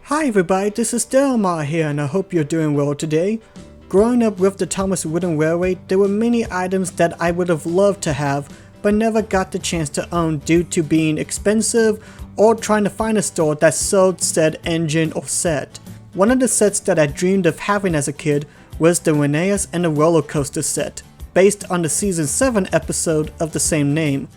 Hi everybody, this is Delmar here and I hope you're doing well today. Growing up with the Thomas Wooden Railway, there were many items that I would have loved to have but never got the chance to own due to being expensive or trying to find a store that sold said engine or set. One of the sets that I dreamed of having as a kid was the Rheneas and the Roller Coaster set, based on the season 7 episode of the same name.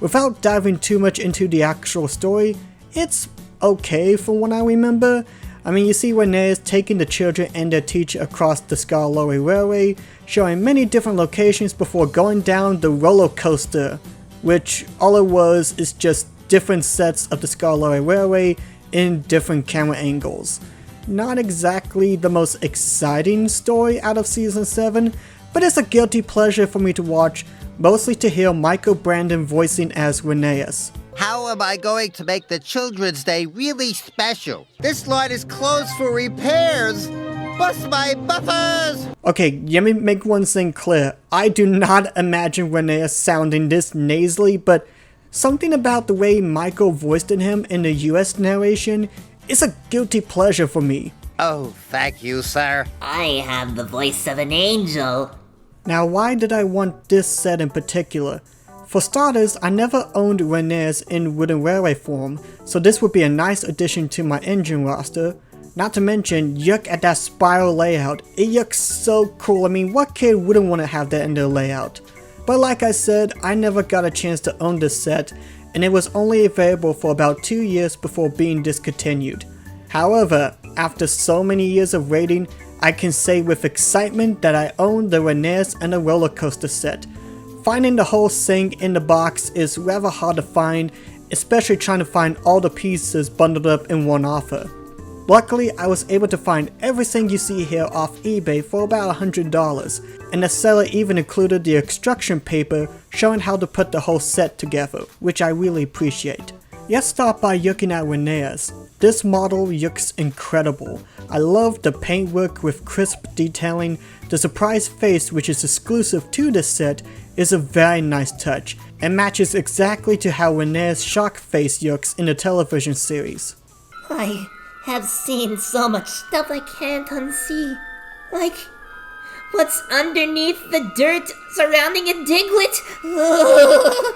Without diving too much into the actual story, it's okay from what I remember. I mean, you see Rheneas taking the children and their teacher across the Skarloey Railway, showing many different locations before going down the roller coaster, which all it was is just different sets of the Skarloey Railway in different camera angles. Not exactly the most exciting story out of season 7, but it's a guilty pleasure for me to watch, mostly to hear Michael Brandon voicing as Rheneas. How am I going to make the Children's Day really special? This line is closed for repairs! Bust my buffers! Okay, let me make one thing clear. I do not imagine Rheneas sounding this nasally, but something about the way Michael voiced him in the US narration is a guilty pleasure for me. Oh, thank you, sir. I have the voice of an angel. Now, why did I want this set in particular? For starters, I never owned Rheneas in Wooden Railway form, so this would be a nice addition to my engine roster. Not to mention, look at that spiral layout. It looks so cool. I mean, what kid wouldn't want to have that in their layout? But like I said, I never got a chance to own this set, and it was only available for about 2 years before being discontinued. However, after so many years of waiting, I can say with excitement that I own the Rheneas and the Roller Coaster set. Finding the whole thing in the box is rather hard to find, especially trying to find all the pieces bundled up in one offer. Luckily, I was able to find everything you see here off eBay for about $100, and the seller even included the instruction paper showing how to put the whole set together, which I really appreciate. Let's start by looking at Rheneas. This model looks incredible. I love the paintwork with crisp detailing. The surprise face, which is exclusive to this set, is a very nice touch and matches exactly to how Rheneas' shock face looks in the television series. I have seen so much stuff I can't unsee. Like, what's underneath the dirt surrounding a Diglett?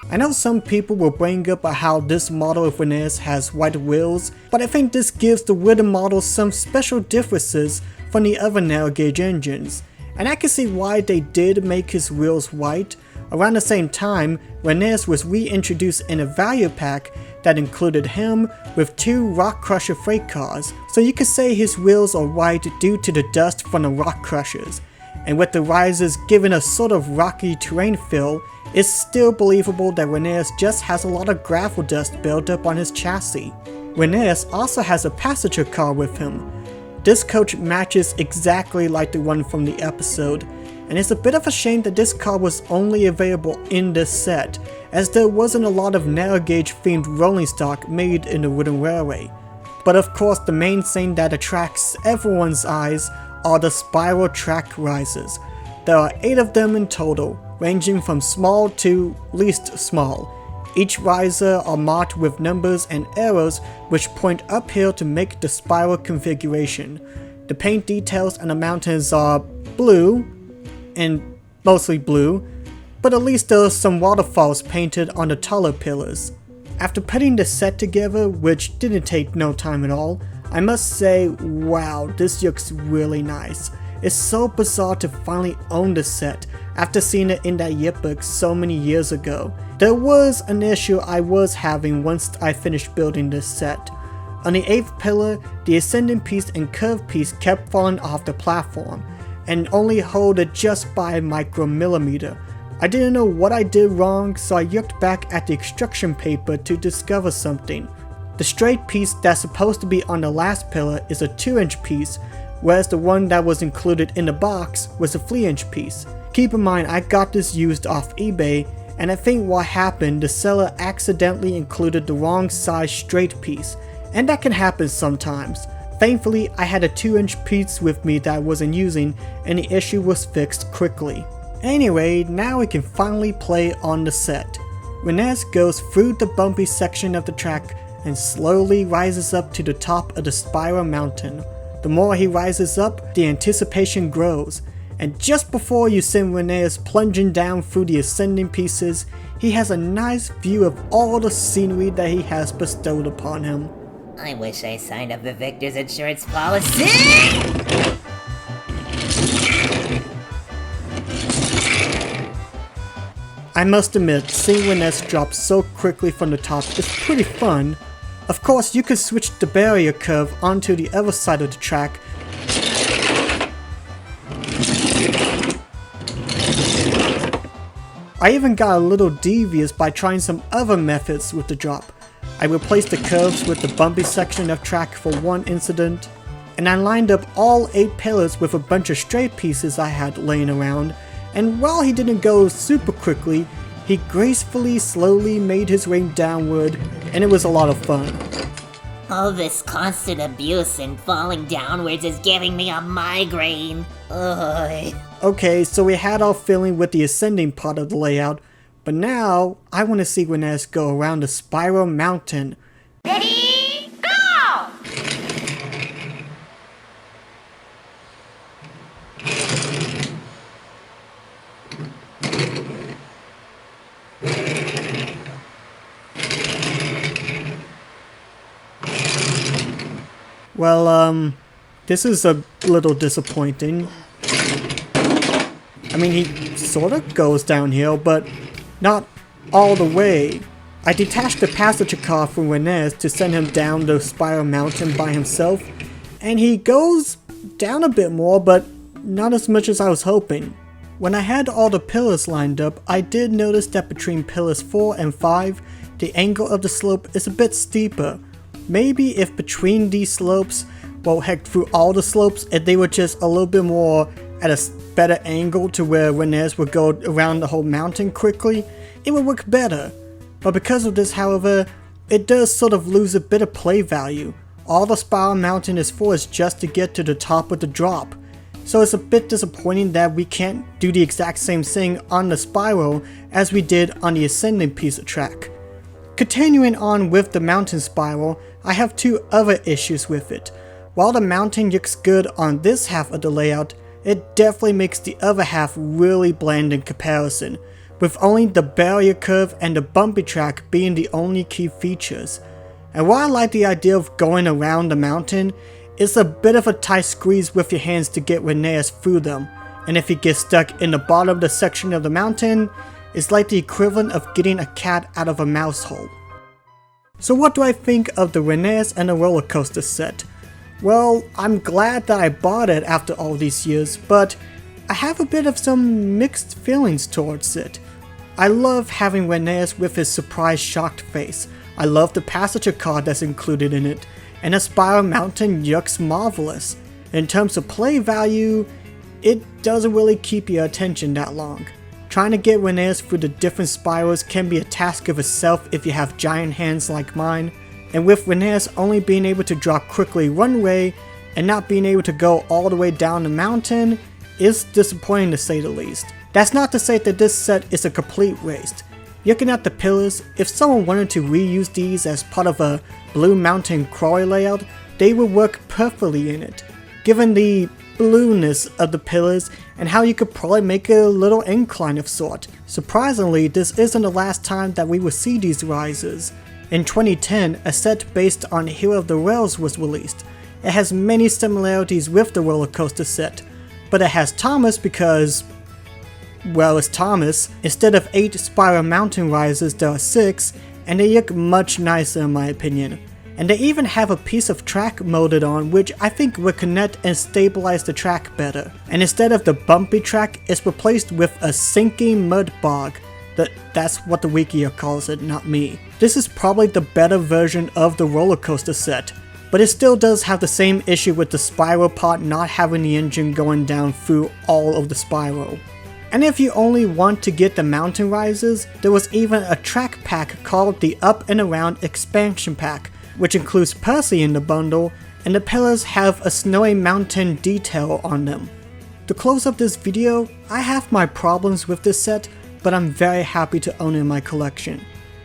I know some people will bring up how this model of Rheneas has white wheels, but I think this gives the wooden model some special differences from the other narrow gauge engines. And I can see why they did make his wheels white. Around the same time, Rheneas was reintroduced in a value pack that included him with 2 Rock Crusher freight cars, so you could say his wheels are white due to the dust from the Rock Crushers. And with the risers giving a sort of rocky terrain feel, it's still believable that Rheneas just has a lot of gravel dust built up on his chassis. Rheneas also has a passenger car with him. This coach matches exactly like the one from the episode, and it's a bit of a shame that this car was only available in this set, as there wasn't a lot of narrow gauge themed rolling stock made in the Wooden Railway. But of course, the main thing that attracts everyone's eyes are the spiral track risers. There are 8 of them in total, ranging from small to least small. Each riser are marked with numbers and arrows which point uphill to make the spiral configuration. The paint details on the mountains are blue, and mostly blue, but at least there are some waterfalls painted on the taller pillars. After putting the set together, which didn't take no time at all, I must say, wow, this looks really nice. It's so bizarre to finally own the set after seeing it in that yearbook so many years ago. There was an issue I was having once I finished building this set. On the 8th pillar, the ascending piece and curved piece kept falling off the platform, and only hold it just by a micromillimeter. I didn't know what I did wrong, so I looked back at the instruction paper to discover something. The straight piece that's supposed to be on the last pillar is a 2-inch piece, whereas the one that was included in the box was a 3-inch piece. Keep in mind, I got this used off eBay, and I think what happened, the seller accidentally included the wrong size straight piece, and that can happen sometimes. Thankfully, I had a 2-inch piece with me that I wasn't using, and the issue was fixed quickly. Anyway, now we can finally play on the set. Rheneas goes through the bumpy section of the track and slowly rises up to the top of the spiral mountain. The more he rises up, the anticipation grows, and just before you send Rheneas plunging down through the ascending pieces, he has a nice view of all the scenery that he has bestowed upon him. I wish I signed up for Victor's insurance policy! I must admit, seeing Rheneas drop so quickly from the top is pretty fun. Of course, you can switch the barrier curve onto the other side of the track. I even got a little devious by trying some other methods with the drop. I replaced the curves with the bumpy section of track for one incident, and I lined up all 8 pillars with a bunch of straight pieces I had laying around, and while he didn't go super quickly, he gracefully slowly made his way downward, and it was a lot of fun. All this constant abuse and falling downwards is giving me a migraine. Ugh. Okay, so we had our feeling with the ascending part of the layout, but now I want to see Rheneas go around the spiral mountain. Ready, go! Well, this is a little disappointing. I mean, he sort of goes downhill, but not all the way. I detached the passenger car from Rheneas to send him down the spiral mountain by himself, and he goes down a bit more, but not as much as I was hoping. When I had all the pillars lined up, I did notice that between pillars 4 and 5, the angle of the slope is a bit steeper. Maybe if between these slopes, well heck, through all the slopes, if they were just a little bit more at a better angle to where Rheneas would go around the whole mountain quickly, it would work better. But because of this, however, it does sort of lose a bit of play value. All the spiral mountain is for is just to get to the top of the drop. So it's a bit disappointing that we can't do the exact same thing on the spiral as we did on the ascending piece of track. Continuing on with the mountain spiral, I have 2 other issues with it. While the mountain looks good on this half of the layout, it definitely makes the other half really bland in comparison, with only the barrier curve and the bumpy track being the only key features. And while I like the idea of going around the mountain, it's a bit of a tight squeeze with your hands to get Rheneas through them, and if he gets stuck in the bottom of the section of the mountain, it's like the equivalent of getting a cat out of a mouse hole. So what do I think of the Rheneas and the roller coaster set? Well, I'm glad that I bought it after all these years, but I have a bit of some mixed feelings towards it. I love having Rheneas with his surprised shocked face. I love the passenger car that's included in it, and the spiral mountain looks marvelous. In terms of play value, it doesn't really keep your attention that long. Trying to get Rheneas through the different spirals can be a task of itself if you have giant hands like mine, and with Rheneas only being able to drop quickly one way and not being able to go all the way down the mountain is disappointing to say the least. That's not to say that this set is a complete waste. Looking at the pillars, if someone wanted to reuse these as part of a Blue Mountain crawler layout, they would work perfectly in it, given the blueness of the pillars and how you could probably make a little incline of sort. Surprisingly, this isn't the last time that we will see these rises. In 2010, a set based on Hero of the Rails was released. It has many similarities with the roller coaster set, but it has Thomas because, well, it's Thomas. Instead of 8 spiral mountain rises, there are 6, and they look much nicer in my opinion. And they even have a piece of track molded on, which I think would connect and stabilize the track better. And instead of the bumpy track, it's replaced with a sinking mud bog. That's what the wiki calls it, not me. This is probably the better version of the roller coaster set, but it still does have the same issue with the spiral part not having the engine going down through all of the spiral. And if you only want to get the mountain rises, there was even a track pack called the Up and Around Expansion Pack, which includes Percy in the bundle, and the pillars have a snowy mountain detail on them. To close up this video, I have my problems with this set, but I'm very happy to own it in my collection.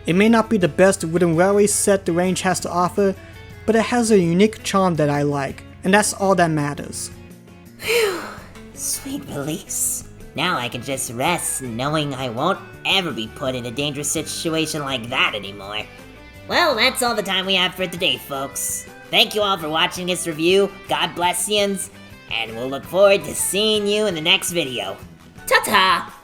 It may not be the best wooden railway set the range has to offer, but it has a unique charm that I like, and that's all that matters. Sweet release. Now I can just rest knowing I won't ever be put in a dangerous situation like that anymore. Well, that's all the time we have for today, folks. Thank you all for watching this review. God bless yous, and we'll look forward to seeing you in the next video. Ta-ta!